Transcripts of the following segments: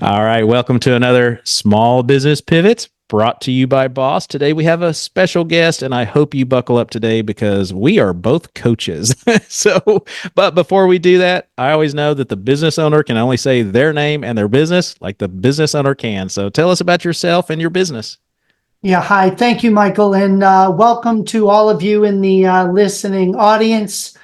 All right, welcome to another Small Business Pivot brought to you by Boss. Today we have a special guest, and I hope you buckle up today because we are both coaches. But before we do that, I always know that the business owner can only say their name and their business like the business owner can. So tell us about yourself and your business. Yeah, hi. Thank you, Michael, and welcome to all of you in the listening audience.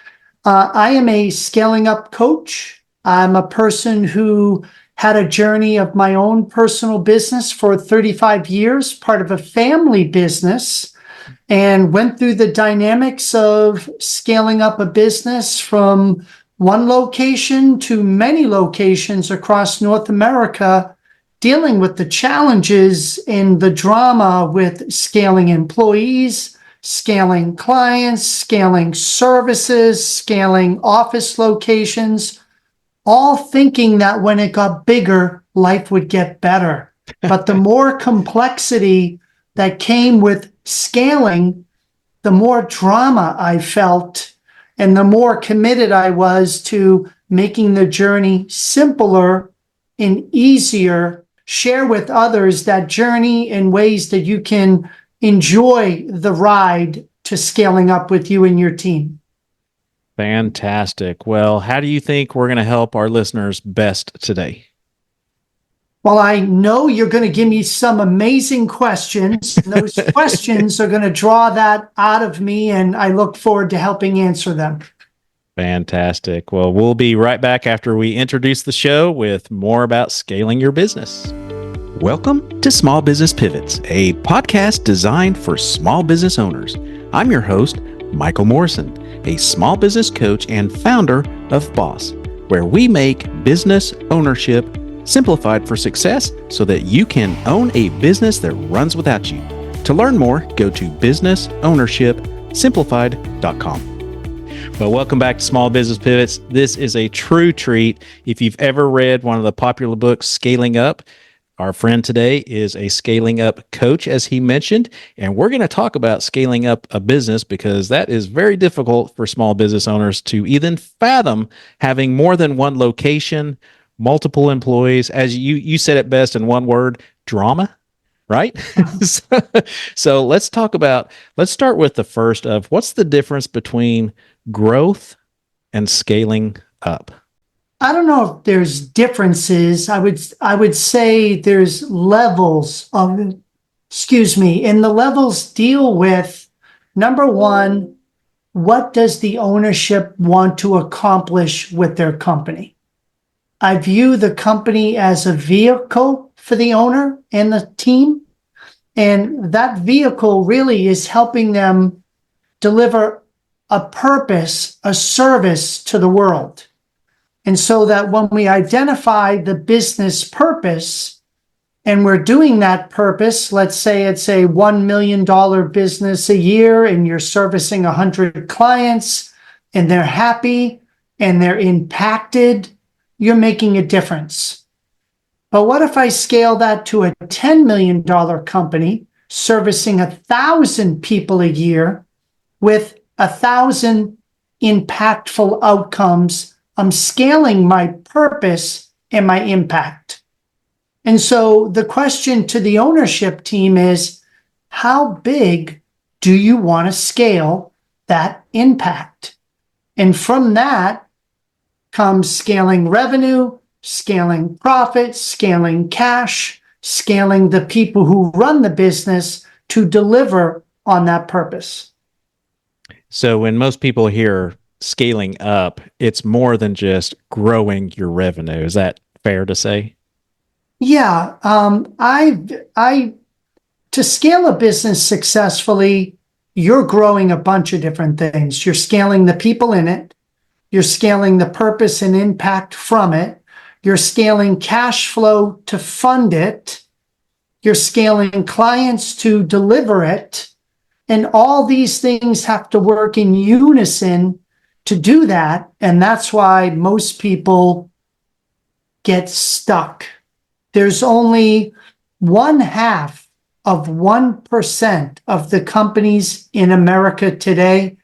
I am a scaling up coach. I'm a person who had a journey of my own personal business for 35 years, part of a family business, and went through the dynamics of scaling up a business from one location to many locations across North America, dealing with the challenges and the drama with scaling employees, scaling clients, scaling services, scaling office locations, all thinking that when it got bigger, life would get better. But the more complexity that came with scaling, the more drama I felt and the more committed I was to making the journey simpler and easier, share with others that journey in ways that you can enjoy the ride to scaling up with you and your team. Fantastic. Well, how do you think we're going to help our listeners best today? Well, I know you're going to give me some amazing questions. Those questions are going to draw that out of me, and I look forward to helping answer them. Fantastic. Well, we'll be right back after we introduce the show with more about scaling your business. Welcome to Small Business Pivots, a podcast designed for small business owners. I'm your host, Michael Morrison, a small business coach and founder of Boss, where we make business ownership simplified for success so that you can own a business that runs without you. To learn more, go to businessownershipsimplified.com. Well, welcome back to Small Business Pivots. This is a true treat. If you've ever read one of the popular books, Scaling Up, our friend today is a scaling up coach, as he mentioned, and we're going to talk about scaling up a business because that is very difficult for small business owners to even fathom having more than one location, multiple employees. As you said it best in one word, drama, right? So let's start with the first of what's the difference between growth and scaling up? I don't know if there's differences. I would say there's levels of, and the levels deal with, number one, what does the ownership want to accomplish with their company? I view the company as a vehicle for the owner and the team. And that vehicle really is helping them deliver a purpose, a service to the world. And so that when we identify the business purpose and we're doing that purpose, let's say it's a $1 million business a year and you're servicing 100 clients and they're happy and they're impacted, you're making a difference. But what if I scale that to a $10 million company servicing 1,000 people a year with 1,000 impactful outcomes? I'm scaling my purpose and my impact. And so the question to the ownership team is, how big do you want to scale that impact? And from that comes scaling revenue, scaling profit, scaling cash, scaling the people who run the business to deliver on that purpose. So when most people hear scaling up, it's more than just growing your revenue. Is that fair to say? Yeah. To scale a business successfully, you're growing a bunch of different things. You're scaling the people in it. You're scaling the purpose and impact from it. You're scaling cash flow to fund it. You're scaling clients to deliver it. And all these things have to work in unison to do that. And that's why most people get stuck. There's only 1/2% of the companies in America today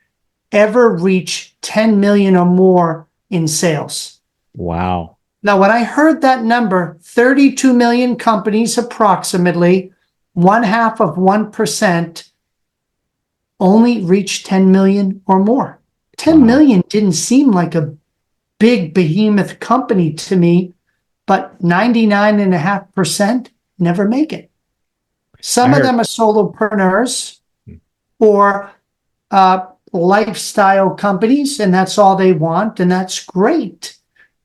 ever reach 10 million or more in sales. Wow. Now, when I heard that number, 32 million companies, approximately one half of 1%, only reached 10 million or more. 10 Wow. million didn't seem like a big behemoth company to me, but 99.5% never make it. I Some of heard. them are solopreneurs or lifestyle companies, and that's all they want, and that's great.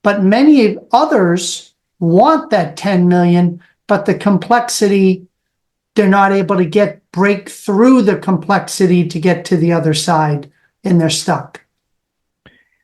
But many others want that 10 million, but the complexity, they're not able to break through the complexity to get to the other side, and they're stuck.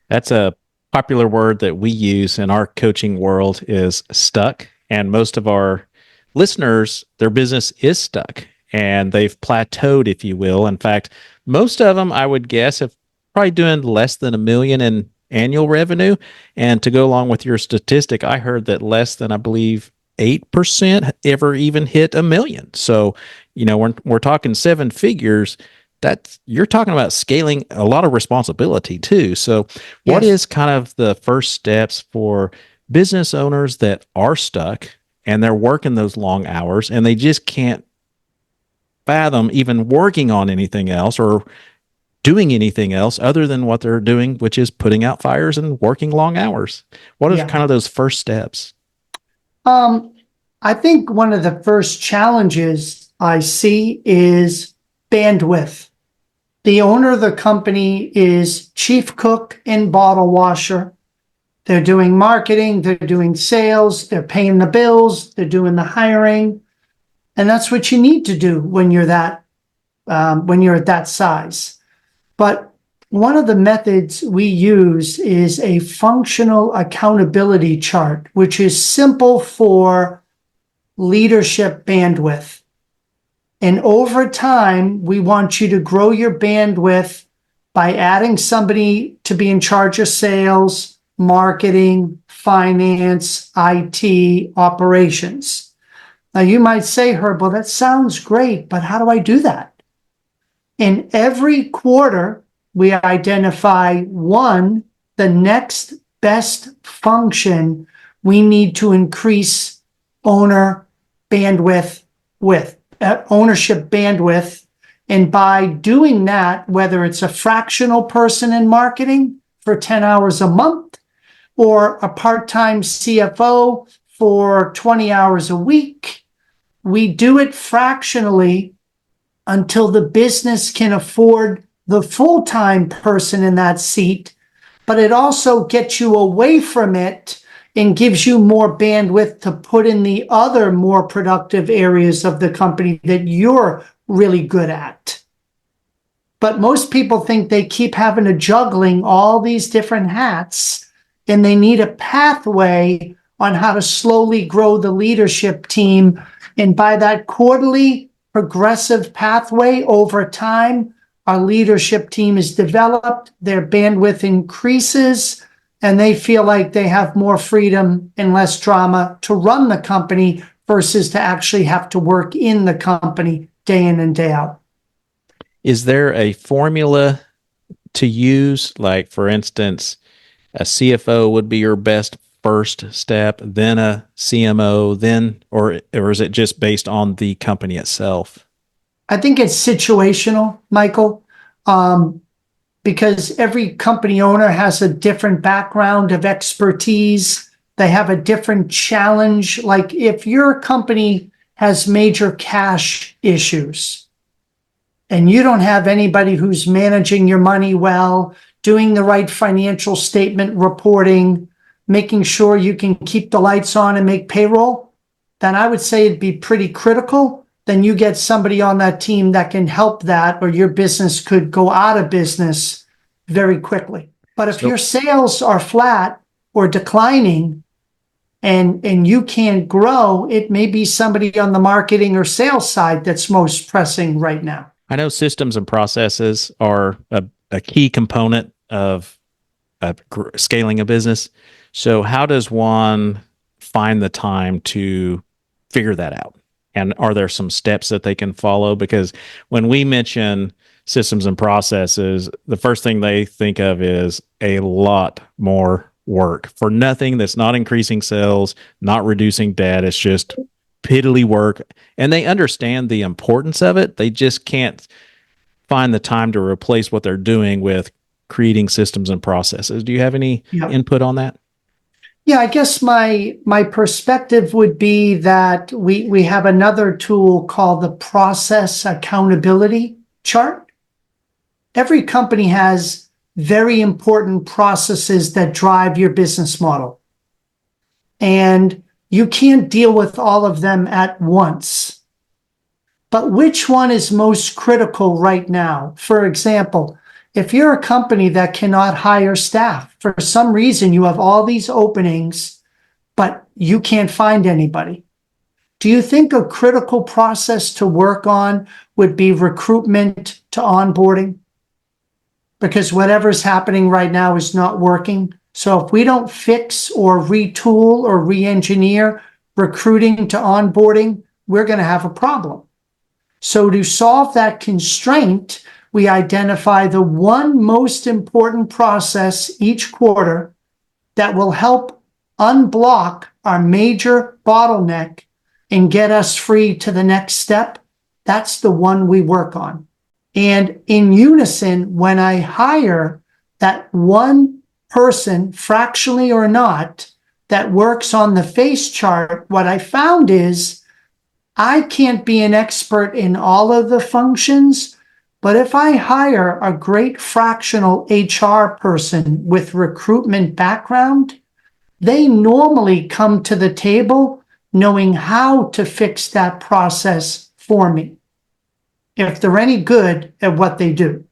That's a popular word that we use in our coaching world is stuck. And most of our listeners, their business is stuck and they've plateaued, if you will. In fact, most of them, I would guess, have probably doing less than 1 million in annual revenue. And to go along with your statistic, I heard that less than, I believe, 8% ever even hit 1 million. So, when we're talking seven figures, that's you're talking about scaling a lot of responsibility too. So, what Yes. is kind of the first steps for business owners that are stuck and they're working those long hours and they just can't fathom even working on anything else or doing anything else other than what they're doing, which is putting out fires and working long hours? What are Yeah. kind of those first steps? Um, I think one of the first challenges I see is bandwidth. The owner of the company is chief cook and bottle washer. They're doing marketing, they're doing sales, they're paying the bills, they're doing the hiring. And that's what you need to do when you're when you're at that size. But one of the methods we use is a functional accountability chart, which is simple for leadership bandwidth. And over time, we want you to grow your bandwidth by adding somebody to be in charge of sales, marketing, finance, IT, operations. Now, you might say, Herb, well, that sounds great, but how do I do that? In every quarter, we identify the next best function we need to increase ownership bandwidth. And by doing that, whether it's a fractional person in marketing for 10 hours a month or a part-time CFO for 20 hours a week, we do it fractionally until the business can afford the full-time person in that seat, but it also gets you away from it and gives you more bandwidth to put in the other more productive areas of the company that you're really good at. But most people think they keep having to juggling all these different hats, and they need a pathway on how to slowly grow the leadership team. And by that quarterly progressive pathway over time, our leadership team is developed, their bandwidth increases, and they feel like they have more freedom and less drama to run the company versus to actually have to work in the company day in and day out. Is there a formula to use? Like, for instance, a CFO would be your best first step, then a CMO, then, or is it just based on the company itself? I think it's situational, Michael, because every company owner has a different background of expertise. They have a different challenge. Like if your company has major cash issues and you don't have anybody who's managing your money well, doing the right financial statement reporting, making sure you can keep the lights on and make payroll, then I would say it'd be pretty critical. Then you get somebody on that team that can help that, or your business could go out of business very quickly. But if your sales are flat or declining and you can't grow, it may be somebody on the marketing or sales side that's most pressing right now. I know systems and processes are a key component of scaling a business. So, how does one find the time to figure that out? And are there some steps that they can follow? Because when we mention systems and processes, the first thing they think of is a lot more work for nothing that's not increasing sales, not reducing debt. It's just piddly work. And they understand the importance of it. They just can't find the time to replace what they're doing with creating systems and processes. Do you have any Yeah. input on that? Yeah, I guess my perspective would be that we have another tool called the process accountability chart. Every company has very important processes that drive your business model. And you can't deal with all of them at once. But which one is most critical right now? For example, if you're a company that cannot hire staff, for some reason you have all these openings, but you can't find anybody. Do you think a critical process to work on would be recruitment to onboarding? Because whatever's happening right now is not working. So if we don't fix or retool or re-engineer recruiting to onboarding, we're going to have a problem. So to solve that constraint, we identify the one most important process each quarter that will help unblock our major bottleneck and get us free to the next step. That's the one we work on. And in unison, when I hire that one person, fractionally or not, that works on the face chart, what I found is I can't be an expert in all of the functions, but if I hire a great fractional HR person with recruitment background, they normally come to the table knowing how to fix that process for me, if they're any good at what they do.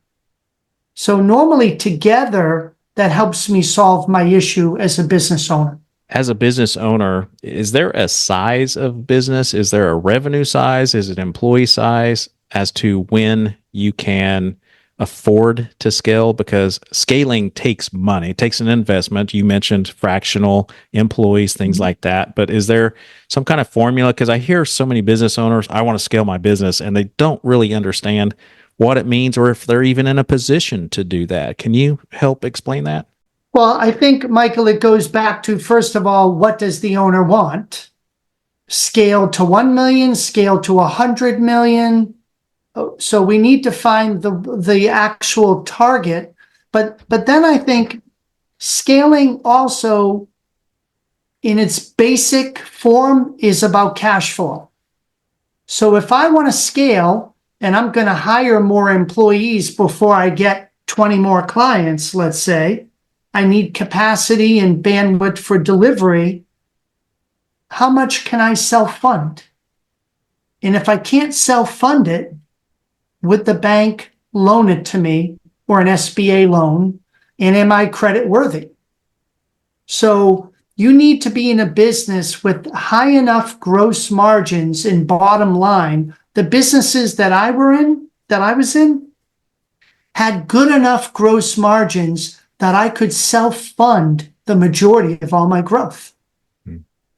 So normally together, that helps me solve my issue as a business owner. As a business owner, is there a size of business? Is there a revenue size? Is it employee size as to when you can afford to scale? Because scaling takes money, it takes an investment. You mentioned fractional employees, things like that. But is there some kind of formula? Because I hear so many business owners, I want to scale my business, and they don't really understand what it means or if they're even in a position to do that. Can you help explain that? Well, I think, Michael, it goes back to, first of all, what does the owner want? Scale to 1 million, scale to 100 million. So we need to find the actual target. But then I think scaling also in its basic form is about cash flow. So if I want to scale and I'm going to hire more employees before I get 20 more clients, let's say, I need capacity and bandwidth for delivery. How much can I self-fund? And if I can't self-fund it, would the bank loan it to me or an SBA loan? And am I credit worthy? So you need to be in a business with high enough gross margins and bottom line. The businesses that I was in, had good enough gross margins that I could self-fund the majority of all my growth.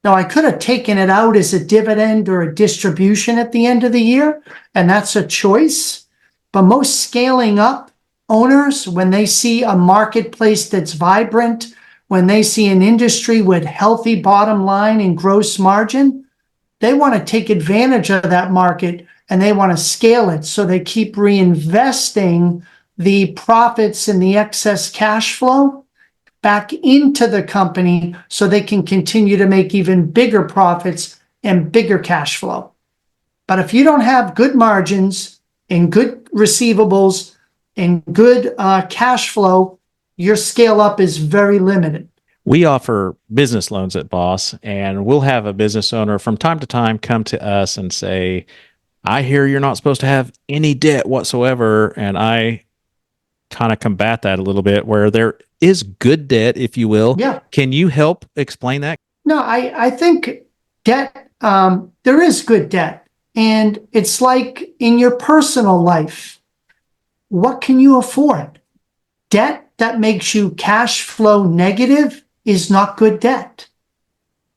Now, I could have taken it out as a dividend or a distribution at the end of the year, and that's a choice. But most scaling up owners, when they see a marketplace that's vibrant, when they see an industry with healthy bottom line and gross margin, they want to take advantage of that market and they want to scale it. So they keep reinvesting the profits and the excess cash flow back into the company so they can continue to make even bigger profits and bigger cash flow. But if you don't have good margins and good receivables and good cash flow, your scale up is very limited. We offer business loans at Boss, and we'll have a business owner from time to time come to us and say, I hear you're not supposed to have any debt whatsoever. And I kind of combat that a little bit where there is good debt, if you will. Yeah. Can you help explain that? No, I think debt, there is good debt. And it's like in your personal life, what can you afford? Debt that makes you cash flow negative is not good debt.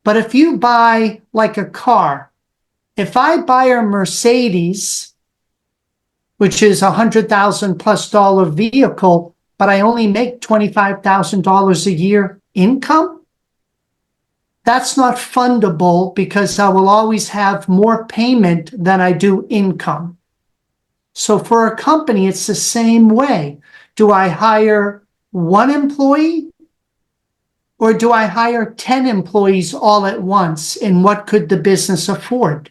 But if you buy like a car, if I buy a Mercedes, which is $100,000+ vehicle, but I only make $25,000 a year income, that's not fundable because I will always have more payment than I do income. So for a company, it's the same way. Do I hire one employee or do I hire 10 employees all at once? And what could the business afford?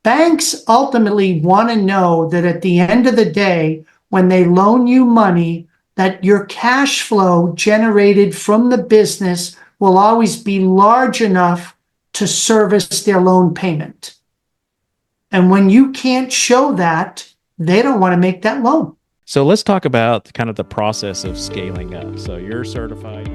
Banks ultimately want to know that at the end of the day, when they loan you money, that your cash flow generated from the business will always be large enough to service their loan payment. And when you can't show that, they don't want to make that loan. So let's talk about kind of the process of scaling up. So you're certified.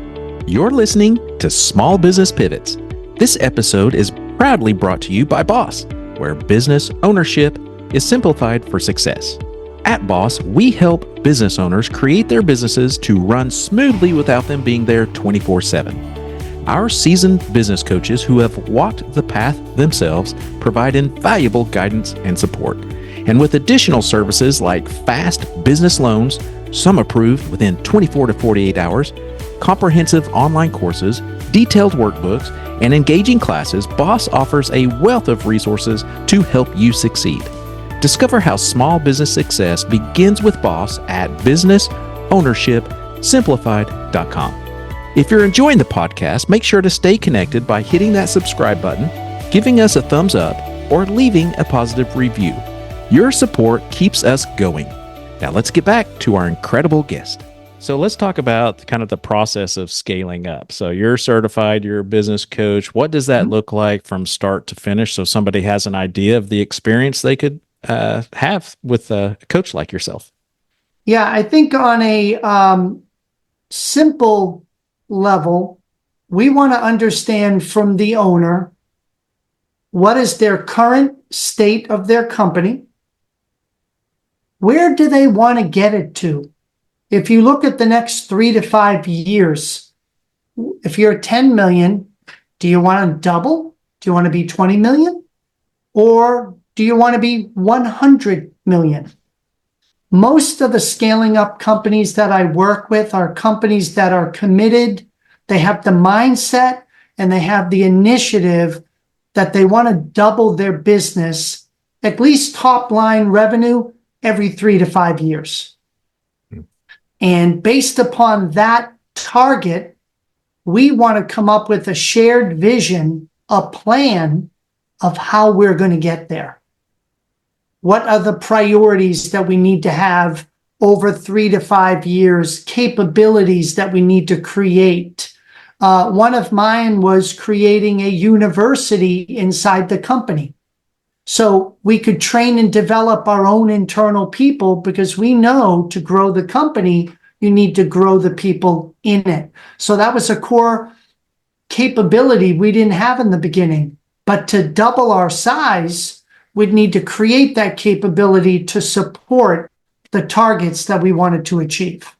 You're listening to Small Business Pivots. This episode is proudly brought to you by Boss, where business ownership is simplified for success. At Boss, we help business owners create their businesses to run smoothly without them being there 24/7. Our seasoned business coaches who have walked the path themselves provide invaluable guidance and support. And with additional services like fast business loans, some approved within 24 to 48 hours, comprehensive online courses, detailed workbooks, and engaging classes, Boss offers a wealth of resources to help you succeed. Discover how small business success begins with Boss at businessownershipsimplified.com. If you're enjoying the podcast, make sure to stay connected by hitting that subscribe button, giving us a thumbs up, or leaving a positive review. Your support keeps us going. Now let's get back to our incredible guest. So let's talk about kind of the process of scaling up. So you're certified, you're a business coach. What does that look like from start to finish? So somebody has an idea of the experience they could have with a coach like yourself. Yeah, I think on a simple level, we want to understand from the owner what is their current state of their company. Where do they want to get it to? If you look at the next 3 to 5 years, if you're 10 million, do you want to double? Do you want to be 20 million? Or do you want to be 100 million? Most of the scaling up companies that I work with are companies that are committed. They have the mindset and they have the initiative that they want to double their business, at least top line revenue, every 3 to 5 years. And based upon that target, we want to come up with a shared vision, a plan of how we're going to get there. What are the priorities that we need to have over 3 to 5 years, capabilities that we need to create? One of mine was creating a university inside the company. So we could train and develop our own internal people because we know to grow the company, you need to grow the people in it. So that was a core capability we didn't have in the beginning. But to double our size, we'd need to create that capability to support the targets that we wanted to achieve.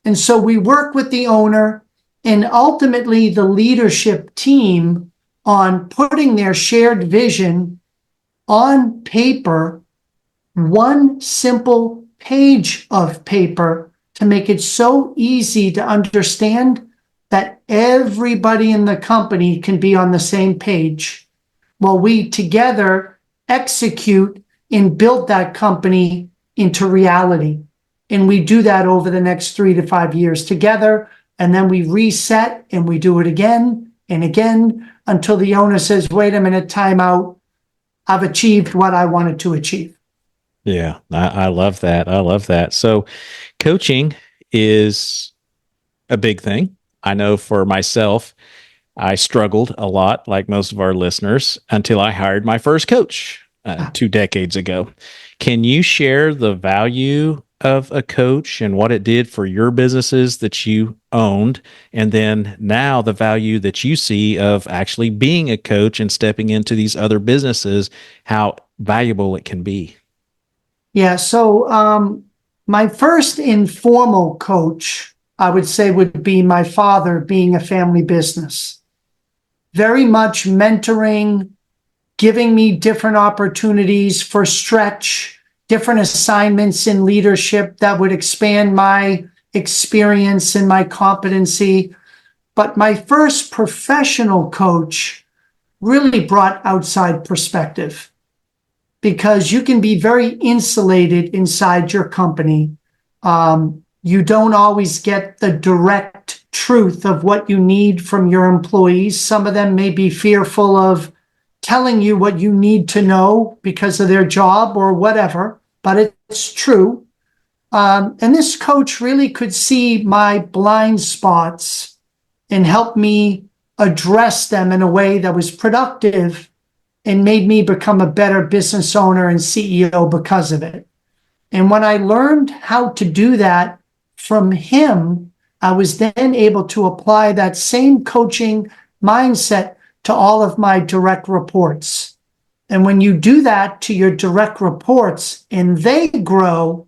And so we work with the owner and ultimately the leadership team on putting their shared vision on paper, one simple page of paper to make it so easy to understand that everybody in the company can be on the same page while we together execute and build that company into reality. And we do that over the next 3 to 5 years together. And then we reset and we do it again and again until the owner says, wait a minute, time out. I've achieved what I wanted to achieve. Yeah, I love that. I love that. So coaching is a big thing. I know for myself, I struggled a lot, like most of our listeners, until I hired my first coach 2 decades ago. Can you share the value of a coach and what it did for your businesses that you owned, and then now the value that you see of actually being a coach and stepping into these other businesses, how valuable it can be? Yeah, so my first informal coach, I would say, would be my father, being a family business. Very much mentoring, giving me different opportunities for stretch, different assignments in leadership that would expand my experience and my competency. But my first professional coach really brought outside perspective, because you can be very insulated inside your company. You don't always get the direct truth of what you need from your employees. Some of them may be fearful of telling you what you need to know because of their job or whatever, but it's true. And this coach really could see my blind spots and help me address them in a way that was productive and made me become a better business owner and CEO because of it. And when I learned how to do that from him, I was then able to apply that same coaching mindset to all of my direct reports. And when you do that to your direct reports and they grow,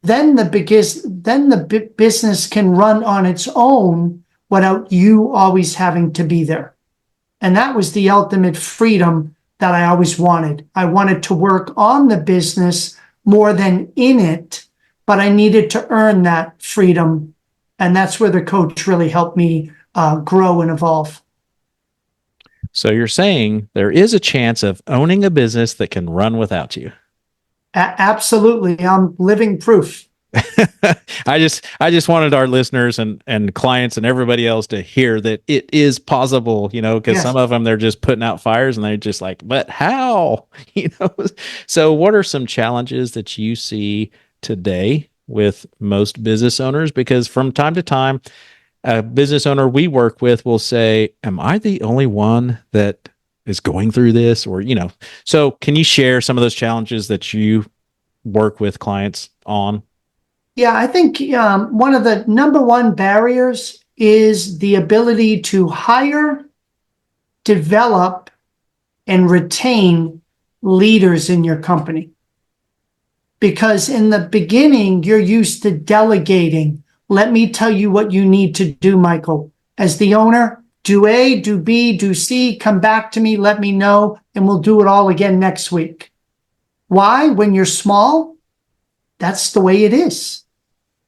then the business can run on its own without you always having to be there. And that was the ultimate freedom that I always wanted. I wanted to work on the business more than in it, but I needed to earn that freedom. And that's where the coach really helped me grow and evolve. So you're saying there is a chance of owning a business that can run without you. Absolutely. I'm living proof. I just wanted our listeners and clients and everybody else to hear that it is possible, because Yes. some of them, they're just putting out fires and they're just like, but how, So what are some challenges that you see today with most business owners? Because from time to time, a business owner we work with will say, am I the only one that is going through this? Or, so can you share some of those challenges that you work with clients on? Yeah, I think one of the number one barriers is the ability to hire, develop, and retain leaders in your company. Because in the beginning, you're used to delegating. Let me tell you what you need to do, Michael. As the owner, do A, do B, do C, come back to me, let me know, and we'll do it all again next week. Why? When you're small, that's the way it is.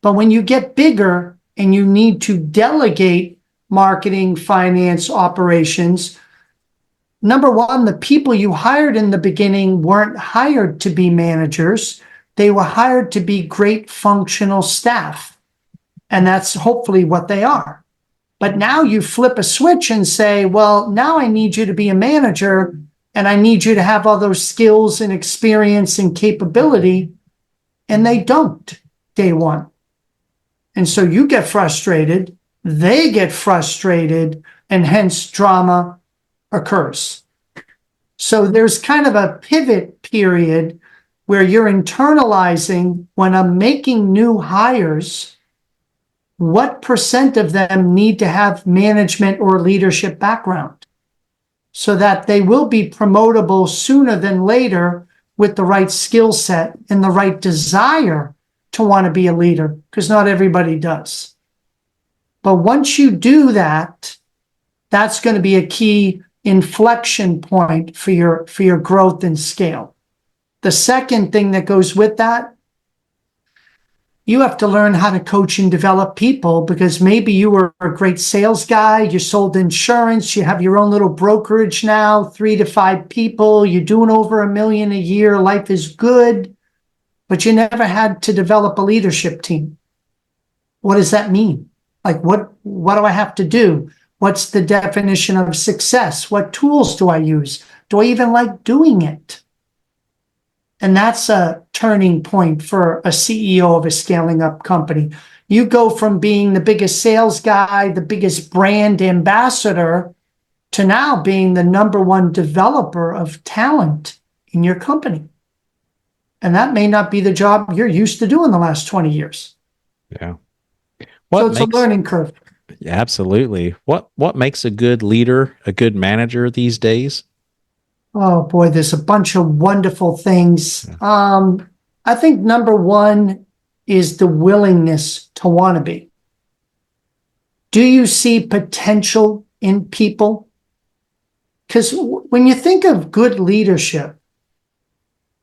But when you get bigger and you need to delegate marketing, finance, operations, number one, the people you hired in the beginning weren't hired to be managers. They were hired to be great functional staff. And that's hopefully what they are. But now you flip a switch and say, well, now I need you to be a manager and I need you to have all those skills and experience and capability. And they don't day one. And so you get frustrated, they get frustrated, and hence drama occurs. So there's kind of a pivot period where you're internalizing, when I'm making new hires, what percent of them need to have management or leadership background so that they will be promotable sooner than later with the right skill set and the right desire to want to be a leader, because not everybody does. But once you do that, that's going to be a key inflection point for your growth and scale. The second thing that goes with that, you have to learn how to coach and develop people, because maybe you were a great sales guy, you sold insurance, you have your own little brokerage now, 3 to 5 people, you're doing over $1 million a year, life is good, but you never had to develop a leadership team. What does that mean? Like, what do I have to do? What's the definition of success? What tools do I use? Do I even like doing it? And that's a turning point for a CEO of a scaling up company. You go from being the biggest sales guy, the biggest brand ambassador, to now being the number one developer of talent in your company. And that may not be the job you're used to doing the last 20 years. Yeah. So it's a learning curve. Absolutely. What makes a good leader, a good manager these days? Oh boy, there's a bunch of wonderful things. I think number one is the willingness to want to be. Do you see potential in people? Because when you think of good leadership,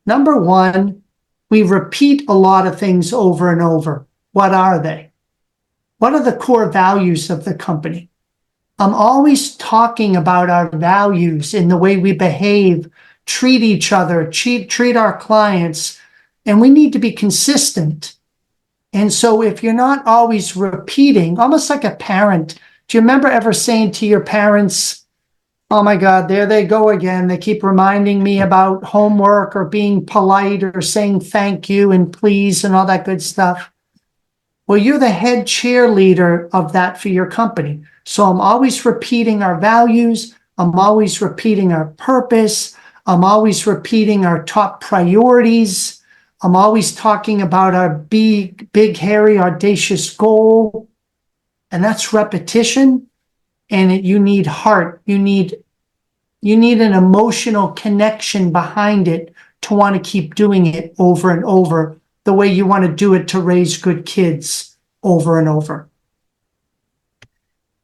number one, we repeat a lot of things over and over. What are they? What are the core values of the company? I'm always talking about our values in the way we behave, treat each other, treat our clients, and we need to be consistent. And so if you're not always repeating, almost like a parent, do you remember ever saying to your parents, oh my God, there they go again. They keep reminding me about homework or being polite or saying thank you and please and all that good stuff. Well, you're the head cheerleader of that for your company. So I'm always repeating our values. I'm always repeating our purpose. I'm always repeating our top priorities. I'm always talking about our big, hairy, audacious goal. And that's repetition. And you need heart. You need an emotional connection behind it to want to keep doing it over and over the way you want to do it to raise good kids over and over.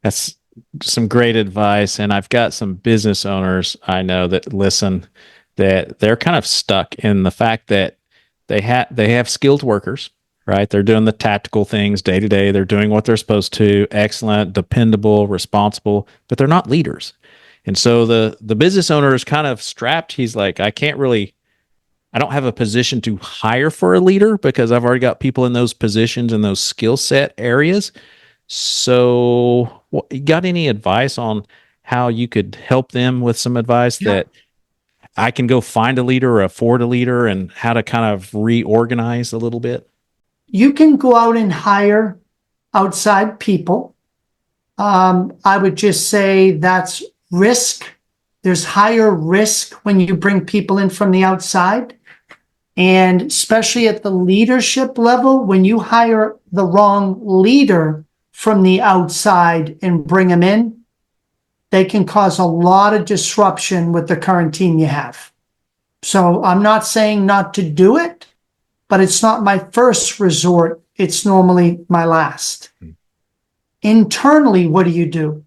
That's some great advice. And I've got some business owners I know that listen, that they're kind of stuck in the fact that they have skilled workers, right? They're doing the tactical things day to day. They're doing what they're supposed to, excellent, dependable, responsible, but they're not leaders. And so the business owner is kind of strapped. He's like, I don't have a position to hire for a leader because I've already got people in those positions and those skill set areas. So, you got any advice on how you could help them with some advice Yeah. that I can go find a leader or afford a leader and how to kind of reorganize a little bit? You can go out and hire outside people. I would just say that's risk. There's higher risk when you bring people in from the outside. And especially at the leadership level, when you hire the wrong leader from the outside and bring them in, they can cause a lot of disruption with the current team you have. So I'm not saying not to do it, but it's not my first resort. It's normally my last. Internally, what do you do?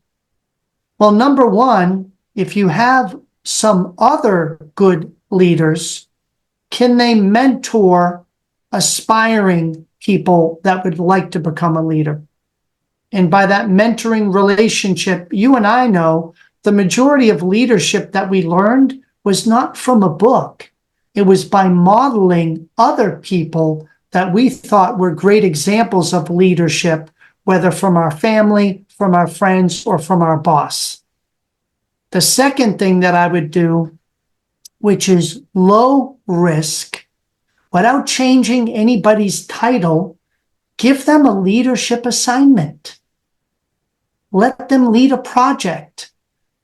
Well, number one, if you have some other good leaders, can they mentor aspiring people that would like to become a leader? And by that mentoring relationship, you and I know the majority of leadership that we learned was not from a book. It was by modeling other people that we thought were great examples of leadership, whether from our family, from our friends, or from our boss. The second thing that I would do, which is low risk, without changing anybody's title, give them a leadership assignment. Let them lead a project.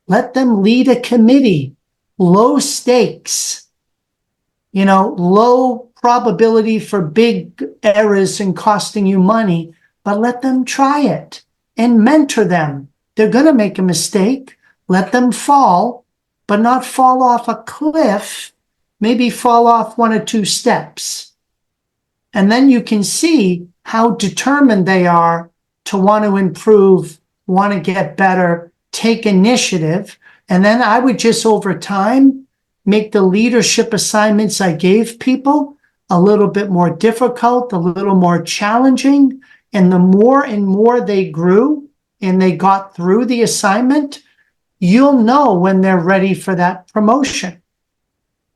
Let them lead a committee. Low stakes, low probability for big errors and costing you money, but let them try it and mentor them. They're going to make a mistake. Let them fall, but not fall off a cliff, maybe fall off 1 or 2 steps. And then you can see how determined they are to want to improve, want to get better, take initiative. And then I would just over time make the leadership assignments I gave people a little bit more difficult, a little more challenging. And the more and more they grew and they got through the assignment, you'll know when they're ready for that promotion.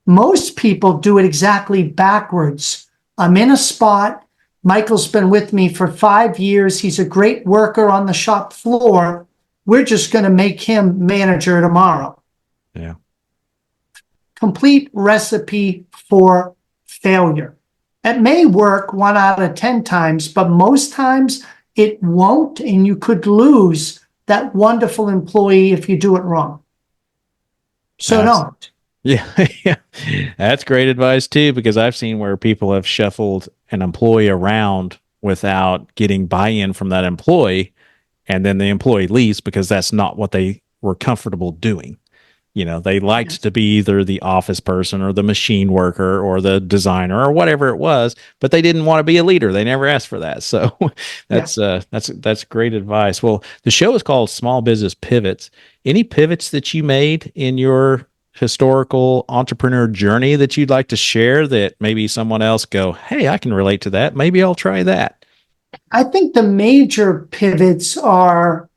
Most people do it exactly backwards. I'm in a spot. Michael's been with me for 5 years. He's a great worker on the shop floor. We're just going to make him manager tomorrow. Yeah. Complete recipe for failure. It may work 1 out of 10 times, but most times it won't, and you could lose that wonderful employee if you do it wrong. So don't. Yeah, yeah, that's great advice too, because I've seen where people have shuffled an employee around without getting buy-in from that employee, and then the employee leaves because that's not what they were comfortable doing. They liked to be either the office person or the machine worker or the designer or whatever it was, but they didn't want to be a leader. They never asked for that. So that's great advice. Well, the show is called Small Business Pivots. Any pivots that you made in your historical entrepreneur journey that you'd like to share that maybe someone else go, hey, I can relate to that. Maybe I'll try that. I think the major pivots are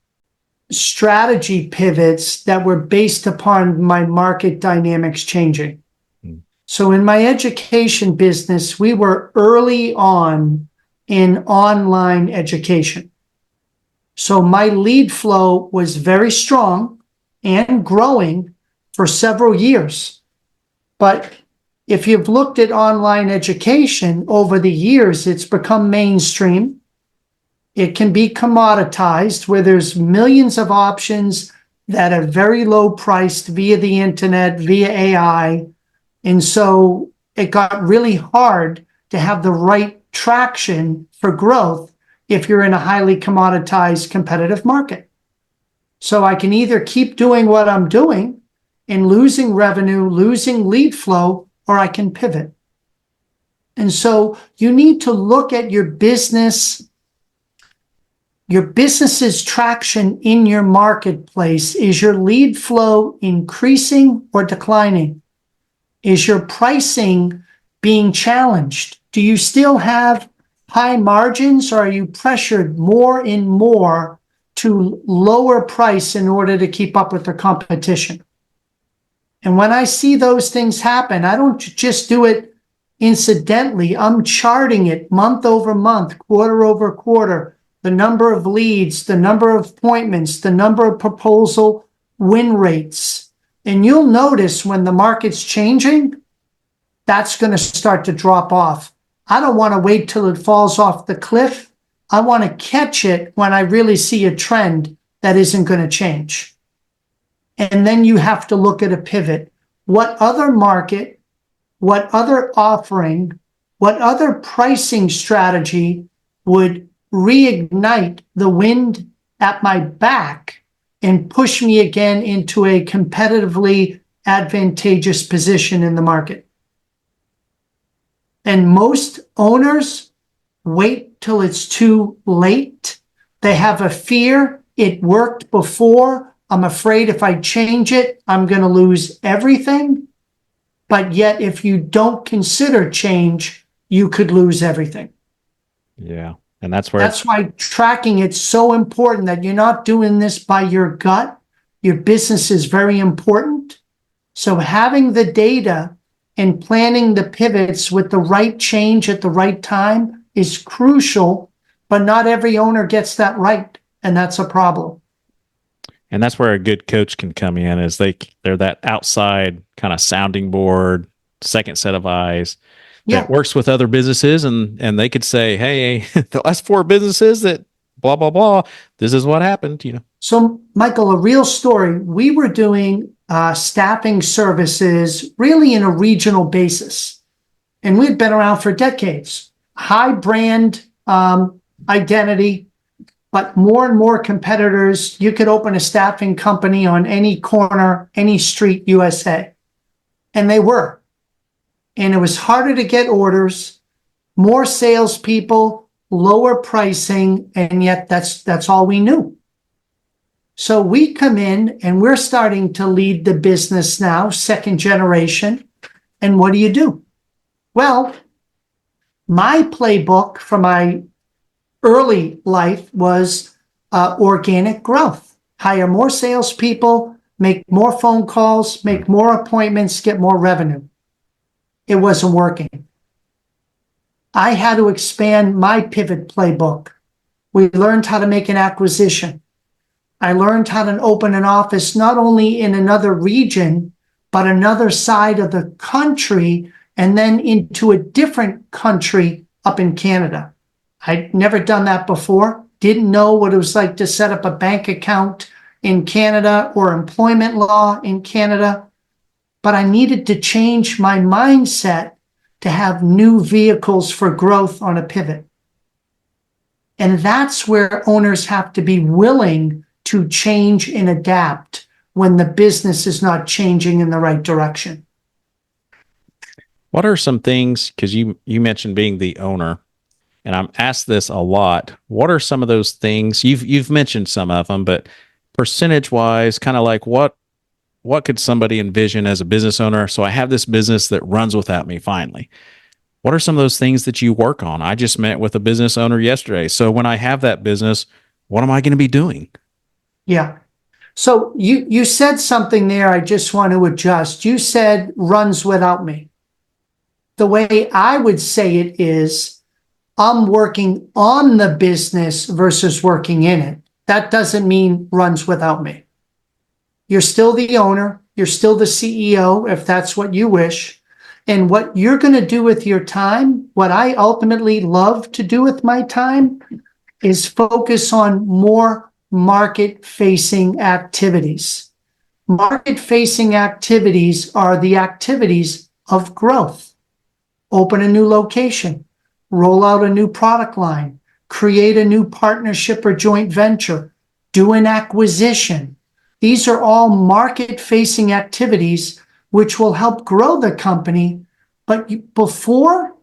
strategy pivots that were based upon my market dynamics changing. So in my education business, we were early on in online education. So my lead flow was very strong and growing for several years. But if you've looked at online education over the years, it's become mainstream. It can be commoditized where there's millions of options that are very low priced via the internet, via AI. And so it got really hard to have the right traction for growth if you're in a highly commoditized competitive market. So I can either keep doing what I'm doing and losing revenue, losing lead flow, or I can pivot. And so you need to look at your business's traction in your marketplace. Is your lead flow increasing or declining? Is your pricing being challenged? Do you still have high margins, or are you pressured more and more to lower price in order to keep up with the competition? And when I see those things happen, I don't just do it incidentally. I'm charting it month over month, quarter over quarter, the number of leads, the number of appointments, the number of proposal win rates. And you'll notice when the market's changing, that's going to start to drop off. I don't want to wait till it falls off the cliff. I want to catch it when I really see a trend that isn't going to change. And then you have to look at a pivot. What other market, what other offering, what other pricing strategy would reignite the wind at my back and push me again into a competitively advantageous position in the market? And most owners wait till it's too late. They have a fear. It worked before. I'm afraid if I change it, I'm going to lose everything. But yet, if you don't consider change, you could lose everything. Yeah. And that's why tracking it's so important, that you're not doing this by your gut. Your business is very important. So having the data and planning the pivots with the right change at the right time is crucial, but not every owner gets that right. And that's a problem. And that's where a good coach can come in, is they're that outside kind of sounding board, second set of eyes that works with other businesses, and they could say, hey, the last 4 businesses that blah, blah, blah, this is what happened, So, Michael, a real story. We were doing staffing services really in a regional basis. And we'd been around for decades. High brand identity, but more and more competitors. You could open a staffing company on any corner, any street, USA. And they were. And it was harder to get orders, more salespeople, lower pricing, and yet that's all we knew. So we come in and we're starting to lead the business now, second generation. And what do? Well, my playbook for my early life was organic growth. Hire more salespeople, make more phone calls, make more appointments, get more revenue. It wasn't working. I had to expand my pivot playbook. We learned how to make an acquisition. I learned how to open an office not only in another region, but another side of the country, and then into a different country up in Canada. I'd never done that before. Didn't know what it was like to set up a bank account in Canada or employment law in Canada. But I needed to change my mindset to have new vehicles for growth on a pivot. And that's where owners have to be willing to change and adapt when the business is not changing in the right direction. What are some things, because you mentioned being the owner, and I'm asked this a lot. What are some of those things? You've mentioned some of them, but percentage wise, kind of like what could somebody envision as a business owner? So I have this business that runs without me finally. What are some of those things that you work on? I just met with a business owner yesterday. So when I have that business, what am I going to be doing? Yeah. So you said something there I just want to adjust. You said runs without me. The way I would say it is I'm working on the business versus working in it. That doesn't mean runs without me. You're still the owner. You're still the CEO if that's what you wish. And what you're going to do with your time, what I ultimately love to do with my time, is focus on more market-facing activities. Market-facing activities are the activities of growth. Open a new location, roll out a new product line, create a new partnership or joint venture, do an acquisition. These are all market-facing activities which will help grow the company. But before,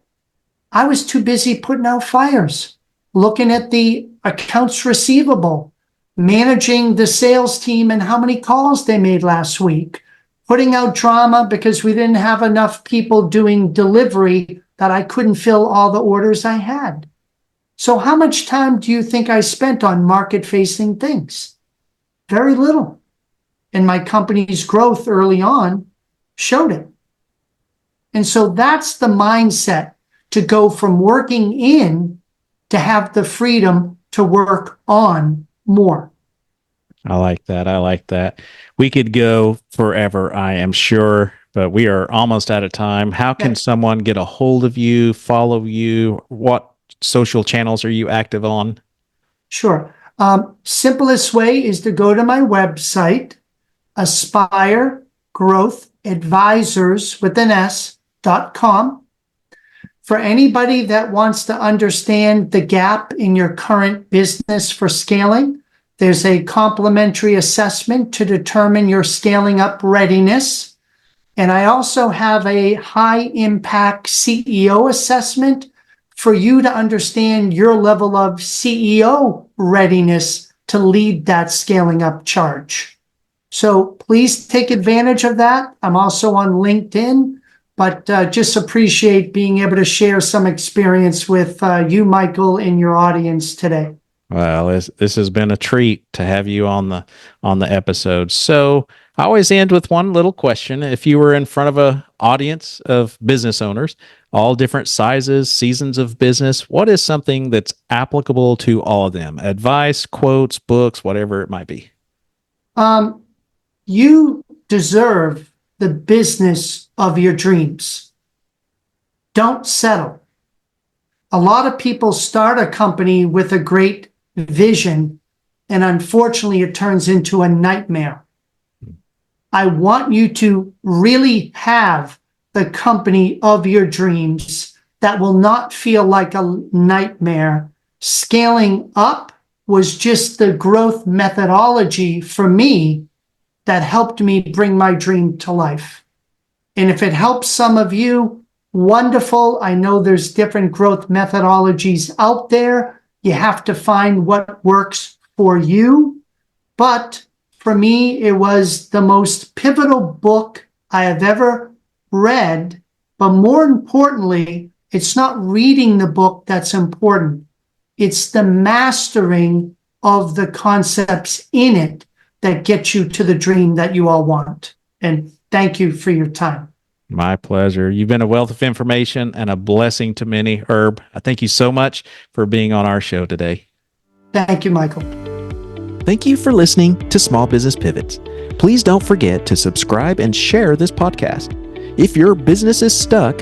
I was too busy putting out fires, looking at the accounts receivable, managing the sales team and how many calls they made last week, putting out drama because we didn't have enough people doing delivery that I couldn't fill all the orders I had. So how much time do you think I spent on market-facing things? Very little. And my company's growth early on showed it. And so that's the mindset, to go from working in to have the freedom to work on more. I like that. I like that. We could go forever, I am sure, but we are almost out of time. How can someone get a hold of you, follow you? What social channels are you active on? Sure. Simplest way is to go to my website, aspiregrowthadvisors.com. For anybody that wants to understand the gap in your current business for scaling, there's a complimentary assessment to determine your scaling up readiness. And I also have a high impact CEO assessment for you to understand your level of CEO readiness to lead that scaling up charge. So please take advantage of that. I'm also on LinkedIn, but just appreciate being able to share some experience with you, Michael, and your audience today. Well, this has been a treat to have you on the episode. So I always end with one little question. If you were in front of an audience of business owners, all different sizes, seasons of business, what is something that's applicable to all of them? Advice, quotes, books, whatever it might be. You deserve the business of your dreams. Don't settle. A lot of people start a company with a great vision, and unfortunately, it turns into a nightmare. I want you to really have the company of your dreams that will not feel like a nightmare. Scaling up was just the growth methodology for me that helped me bring my dream to life. And if it helps some of you, wonderful. I know there's different growth methodologies out there. You have to find what works for you. But for me, it was the most pivotal book I have ever read. But more importantly, it's not reading the book that's important. It's the mastering of the concepts in it that gets you to the dream that you all want. And thank you for your time. My pleasure. You've been a wealth of information and a blessing to many. Herb, I thank you so much for being on our show today. Thank you, Michael. Thank you for listening to Small Business Pivots. Please don't forget to subscribe and share this podcast. If your business is stuck,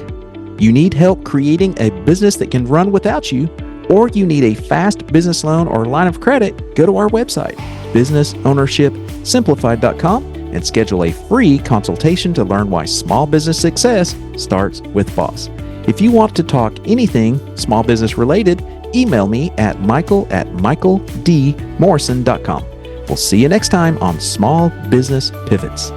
you need help creating a business that can run without you, or you need a fast business loan or line of credit, go to our website, businessownershipsimplified.com, and schedule a free consultation to learn why small business success starts with BOSS. If you want to talk anything small business related, email me at michael@michaeldmorrison.com. We'll see you next time on Small Business Pivots.